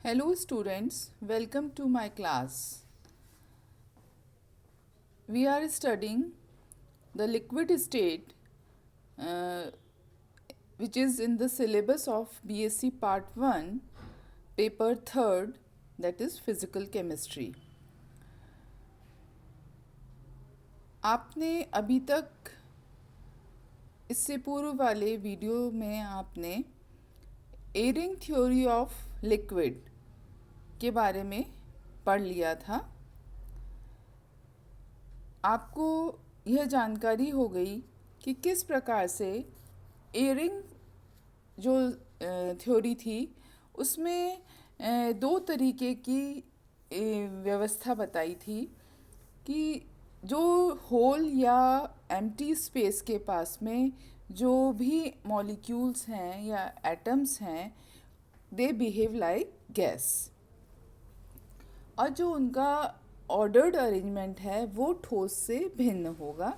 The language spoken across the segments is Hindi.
Hello students, welcome to my class. We are studying the liquid state uh, which is in the syllabus of BSc Part 1, paper 3rd, that is physical chemistry. आपने अभी तक इससे पूर्व वाले वीडियो में आपने एयरिंग थ्योरी ऑफ लिक्विड के बारे में पढ़ लिया था। आपको यह जानकारी हो गई कि किस प्रकार से एयरिंग जो थ्योरी थी उसमें दो तरीके की व्यवस्था बताई थी कि जो होल या एम्प्टी स्पेस के पास में जो भी मॉलिक्यूल्स हैं या एटम्स हैं दे बिहेव लाइक गैस, और जो उनका ऑर्डर्ड अरेंजमेंट है वो ठोस से भिन्न होगा।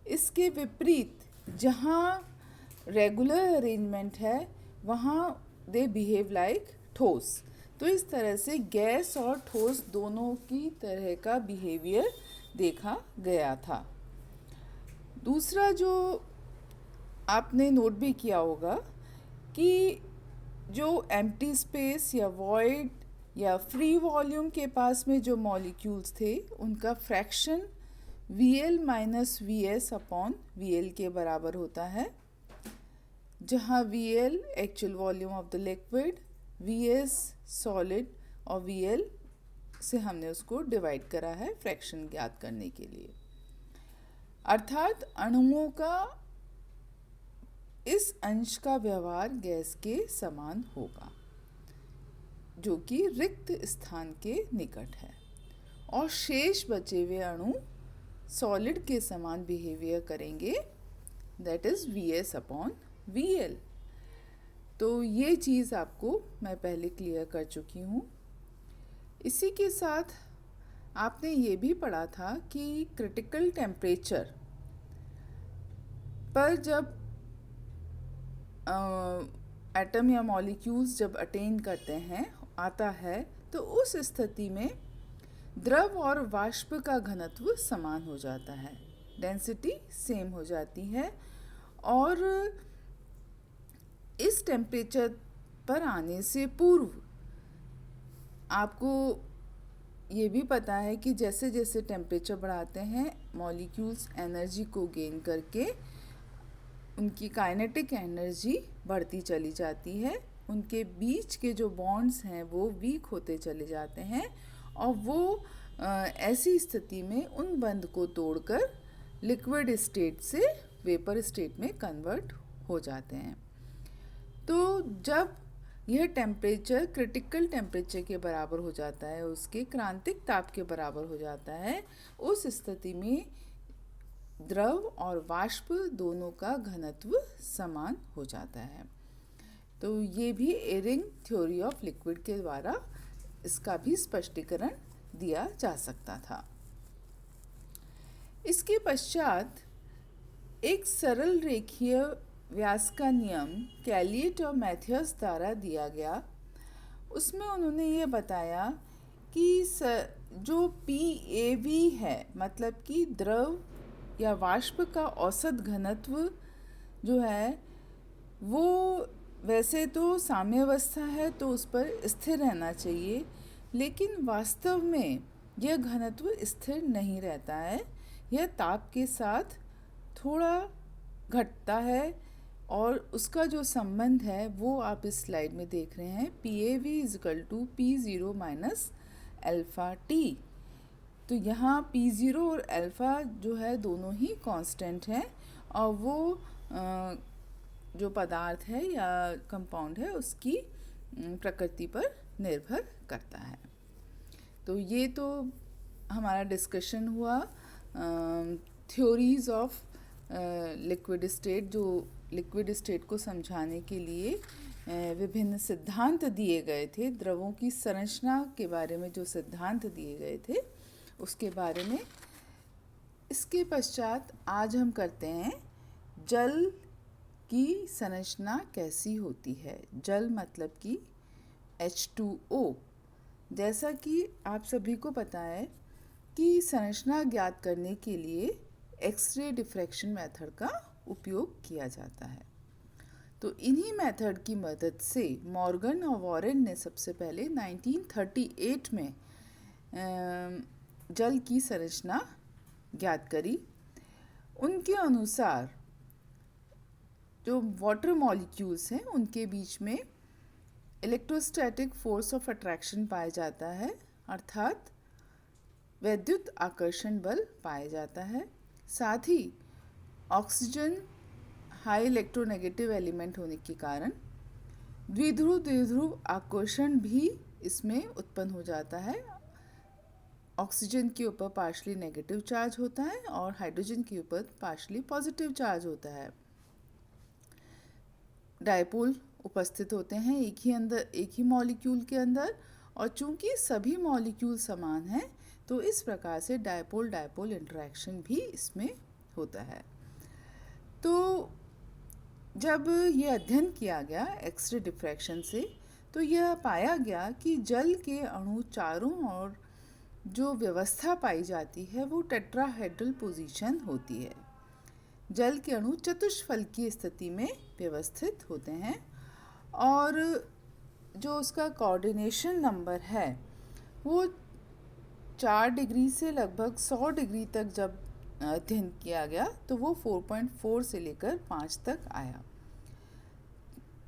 इसके विपरीत जहाँ रेगुलर अरेंजमेंट है वहाँ दे बिहेव लाइक ठोस। तो इस तरह से गैस और ठोस दोनों की तरह का बिहेवियर देखा गया था। दूसरा जो आपने नोट भी किया होगा कि जो एम्प्टी स्पेस या वॉइड या फ्री वॉल्यूम के पास में जो मॉलिक्यूल्स थे उनका fraction VL minus VS upon VL के बराबर होता है, जहाँ VL actual volume of the liquid, VS solid और VL से हमने उसको डिवाइड करा है फ्रैक्शन ज्ञात करने के लिए। अर्थात अणुओं का इस अंश का व्यवहार गैस के समान होगा जो कि रिक्त स्थान के निकट है, और शेष बचे हुए अणु सॉलिड के समान बिहेवियर करेंगे, that is VS upon VL। तो ये चीज़ आपको मैं पहले क्लियर कर चुकी हूँ। इसी के साथ आपने ये भी पढ़ा था कि क्रिटिकल टेम्परेचर पर जब एटम या मॉलिक्यूल्स जब अटेन करते हैं आता है तो उस स्थिति में द्रव और वाष्प का घनत्व समान हो जाता है, डेंसिटी सेम हो जाती है। और इस टेम्परेचर पर आने से पूर्व आपको ये भी पता है कि जैसे जैसे टेम्परेचर बढ़ाते हैं मॉलिक्यूल्स एनर्जी को गेन करके उनकी काइनेटिक एनर्जी बढ़ती चली जाती है, उनके बीच के जो बॉन्ड्स हैं वो वीक होते चले जाते हैं और वो ऐसी स्थिति में उन बंध को तोड़कर लिक्विड स्टेट से वेपर स्टेट में कन्वर्ट हो जाते हैं। तो जब यह टेम्परेचर क्रिटिकल टेम्परेचर के बराबर हो जाता है, उसके क्रांतिक ताप के बराबर हो जाता है, उस स्थिति में द्रव और वाष्प दोनों का घनत्व समान हो जाता है। तो ये भी एयरिंग थ्योरी ऑफ लिक्विड के द्वारा इसका भी स्पष्टीकरण दिया जा सकता था। इसके पश्चात एक सरल रेखीय व्यास का नियम कैलिएट और मैथियस द्वारा दिया गया। उसमें उन्होंने ये बताया कि जो PAV है, मतलब कि द्रव या वाष्प का औसत घनत्व जो है वो वैसे तो साम्यावस्था है तो उस पर स्थिर रहना चाहिए, लेकिन वास्तव में यह घनत्व स्थिर नहीं रहता है, यह ताप के साथ थोड़ा घटता है। और उसका जो संबंध है वो आप इस स्लाइड में देख रहे हैं, PAV = P0 minus alpha T. तो यहाँ P0 और अल्फ़ा जो है दोनों ही कांस्टेंट हैं और वो जो पदार्थ है या कंपाउंड है उसकी प्रकृति पर निर्भर करता है। तो ये तो हमारा डिस्कशन हुआ थ्योरीज ऑफ लिक्विड स्टेट, जो लिक्विड स्टेट को समझाने के लिए विभिन्न सिद्धांत दिए गए थे। द्रवों की संरचना के बारे में जो सिद्धांत दिए गए थे उसके बारे में। इसके पश्चात आज हम करते हैं जल की संरचना कैसी होती है। जल मतलब कि H2O। जैसा कि आप सभी को पता है कि संरचना ज्ञात करने के लिए एक्सरे डिफ्रैक्शन मेथड का उपयोग किया जाता है। तो इन्हीं मेथड की मदद से मॉर्गन और वॉरेन ने सबसे पहले 1938 में जल की संरचना ज्ञात करी। उनके अनुसार जो वाटर मॉलिक्यूल्स हैं उनके बीच में इलेक्ट्रोस्टैटिक फोर्स ऑफ अट्रैक्शन पाया जाता है, अर्थात वैद्युत आकर्षण बल पाया जाता है। साथ ही ऑक्सीजन हाई इलेक्ट्रोनेगेटिव एलिमेंट होने के कारण द्विध्रुव आकर्षण भी इसमें उत्पन्न हो जाता है। ऑक्सीजन के ऊपर पार्शली नेगेटिव चार्ज होता है और हाइड्रोजन के ऊपर पार्शली पॉजिटिव चार्ज होता है। डायपोल उपस्थित होते हैं एक ही मॉलिक्यूल के अंदर, और चूंकि सभी मॉलिक्यूल समान हैं तो इस प्रकार से डायपोल डायपोल इंटरेक्शन भी इसमें होता है। तो जब ये अध्ययन किया गया एक्सरे डिफ्रैक्शन से, तो यह पाया गया कि जल के अणु चारों ओर जो व्यवस्था पाई जाती है वो टेट्राहेड्रल पोजीशन होती है। जल के अणु चतुष्फलकीय स्थिति में व्यवस्थित होते हैं और जो उसका कोऑर्डिनेशन नंबर है वो 4 डिग्री से लगभग 100 डिग्री तक जब अध्ययन किया गया तो वो 4.4 से लेकर 5 तक आया,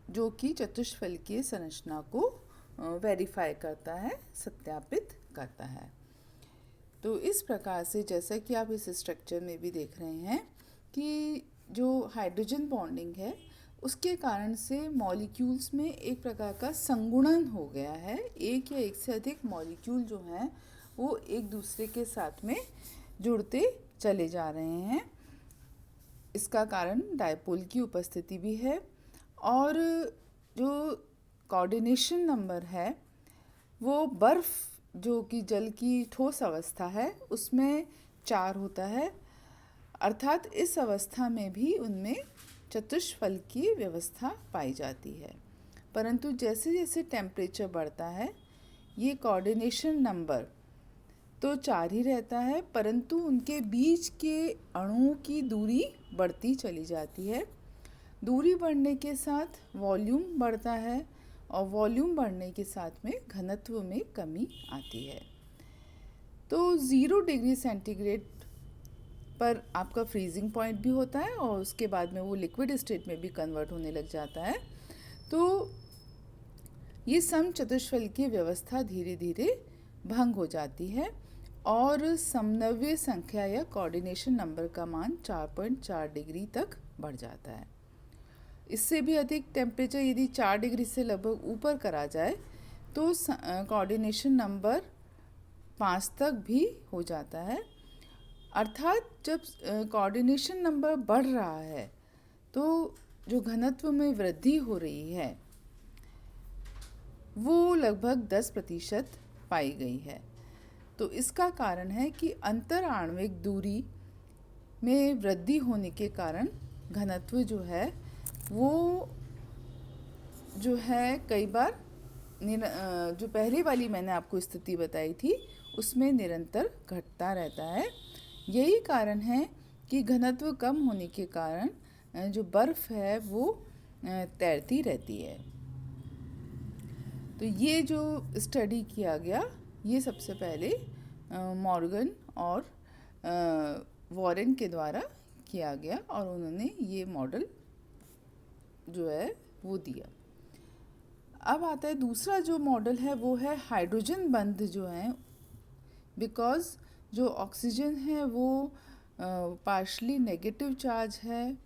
जो कि चतुष्फलकीय संरचना को वेरीफाई करता है, सत्यापित करता है। तो इस प्रकार से जैसा कि आप इस स्ट्रक्चर में भी देख रहे हैं कि जो हाइड्रोजन बॉन्डिंग है उसके कारण से मॉलिक्यूल्स में एक प्रकार का संगुणन हो गया है। एक या एक से अधिक मॉलिक्यूल जो हैं वो एक दूसरे के साथ में जुड़ते चले जा रहे हैं। इसका कारण डायपोल की उपस्थिति भी है और जो कोऑर्डिनेशन नंबर है वो बर्फ़ जो कि जल की ठोस अवस्था है उसमें 4 होता है, अर्थात इस अवस्था में भी उनमें चतुष्फल की व्यवस्था पाई जाती है। परंतु जैसे जैसे टेम्परेचर बढ़ता है ये कोऑर्डिनेशन नंबर तो 4 ही रहता है, परंतु उनके बीच के अणुओं की दूरी बढ़ती चली जाती है। दूरी बढ़ने के साथ वॉल्यूम बढ़ता है और वॉल्यूम बढ़ने के साथ में घनत्व में कमी आती है। तो 0 डिग्री सेंटीग्रेड पर आपका फ्रीजिंग पॉइंट भी होता है और उसके बाद में वो लिक्विड स्टेट में भी कन्वर्ट होने लग जाता है। तो ये समचतुष्फलकीय व्यवस्था धीरे धीरे भंग हो जाती है और समन्वय संख्या या कोऑर्डिनेशन नंबर का मान 4.4 डिग्री तक बढ़ जाता है। इससे भी अधिक टेम्परेचर यदि 4 डिग्री से लगभग ऊपर करा जाए तो कोऑर्डिनेशन नंबर 5 तक भी हो जाता है। अर्थात जब कोऑर्डिनेशन नंबर बढ़ रहा है तो जो घनत्व में वृद्धि हो रही है वो लगभग 10% पाई गई है। तो इसका कारण है कि अंतर आणविक दूरी में वृद्धि होने के कारण घनत्व जो है वो जो है कई बार जो पहले वाली मैंने आपको स्थिति बताई थी उसमें निरंतर घटता रहता है। यही कारण है कि घनत्व कम होने के कारण जो बर्फ़ है वो तैरती रहती है। तो ये जो स्टडी किया गया ये सबसे पहले मॉर्गन और वॉरेन के द्वारा किया गया और उन्होंने ये मॉडल जो है वो दिया। अब आता है दूसरा जो मॉडल है वो है हाइड्रोजन बंध जो है, बिकॉज़ जो ऑक्सीजन है वो पार्शली नेगेटिव चार्ज है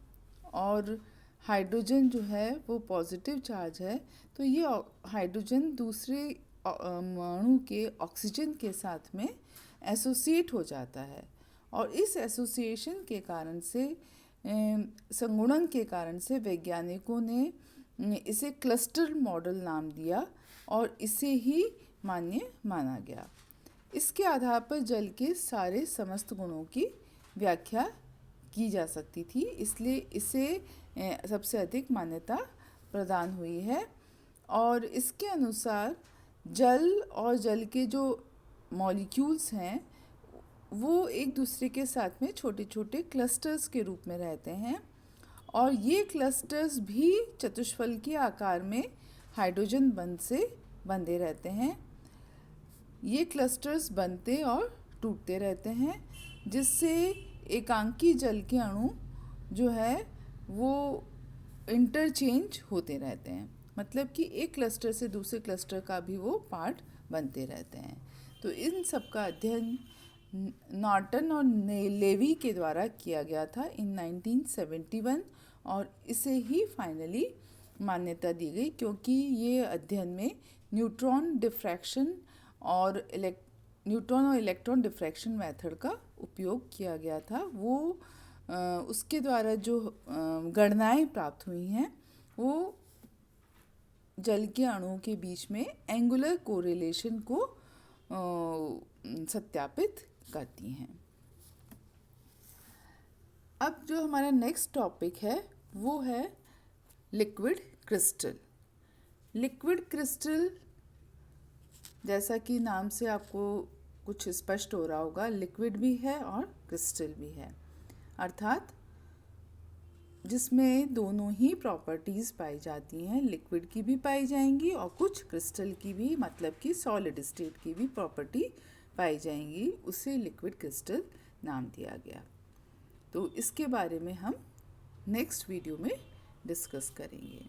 और हाइड्रोजन जो है वो पॉजिटिव चार्ज है। तो ये हाइड्रोजन दूसरे अणु के ऑक्सीजन के साथ में एसोसिएट हो जाता है और इस एसोसिएशन के कारण से संगुणन के कारण से वैज्ञानिकों ने इसे क्लस्टर मॉडल नाम दिया और इसे ही मान्य माना गया। इसके आधार पर जल के सारे समस्त गुणों की व्याख्या की जा सकती थी, इसलिए इसे सबसे अधिक मान्यता प्रदान हुई है और इसके अनुसार जल और जल के जो मॉलिक्यूल्स हैं वो एक दूसरे के साथ में छोटे छोटे क्लस्टर्स के रूप में रहते हैं और ये क्लस्टर्स भी चतुष्फल के आकार में हाइड्रोजन बंध से बंधे रहते हैं। ये क्लस्टर्स बनते और टूटते रहते हैं जिससे एकांकी जल के अणु जो है वो इंटरचेंज होते रहते हैं, मतलब कि एक क्लस्टर से दूसरे क्लस्टर का भी वो पार्ट बनते रहते हैं। तो इन सब का अध्ययन नॉर्टन और लेवी के द्वारा किया गया था इन 1971 और इसे ही फाइनली मान्यता दी गई क्योंकि ये अध्ययन में न्यूट्रॉन और इलेक्ट्रॉन डिफ्रैक्शन मेथड का उपयोग किया गया था। वो उसके द्वारा जो गणनाएं प्राप्त हुई हैं वो जल के अणुओं के बीच में एंगुलर कोरिलेशन को सत्यापित करती हैं। अब जो हमारा नेक्स्ट टॉपिक है वो है लिक्विड क्रिस्टल। लिक्विड क्रिस्टल जैसा कि नाम से आपको कुछ स्पष्ट हो रहा होगा, लिक्विड भी है और क्रिस्टल भी है, अर्थात जिसमें दोनों ही प्रॉपर्टीज़ पाई जाती हैं, लिक्विड की भी पाई जाएंगी और कुछ क्रिस्टल की भी, मतलब कि सॉलिड स्टेट की भी प्रॉपर्टी पाई जाएंगी, उसे लिक्विड क्रिस्टल नाम दिया गया। तो इसके बारे में हम नेक्स्ट वीडियो में डिस्कस करेंगे।